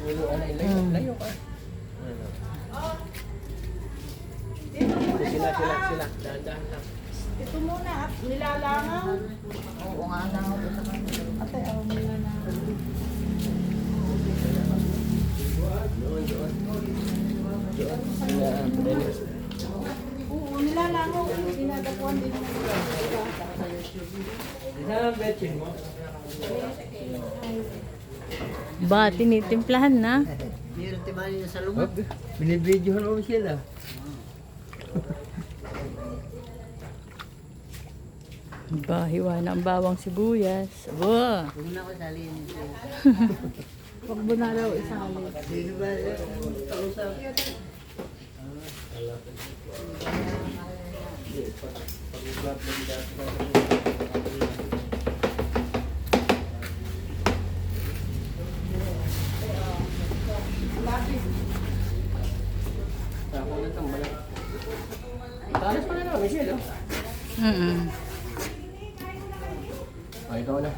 Layo ka. Sila. Dahan-dahan lang. Ito muna at nilalangaw. Oo nga lang ako sa kanila. Ate, ako nilalangaw. Doon. Oo, nilalangaw. Dinadapuan din mo. Ba, tinitimplahan na. Meron timali na sa lumot. Binibidyohan mo sila. Ba, hiwa na ang bawang sibuyas. Aba. Huwag na ako salihin ito. Huwag mo na daw isali. Sino ba? Kausap. Ako na itong malaki. Talas pa na naman, Michelle. Mm-mm. Ikaw na.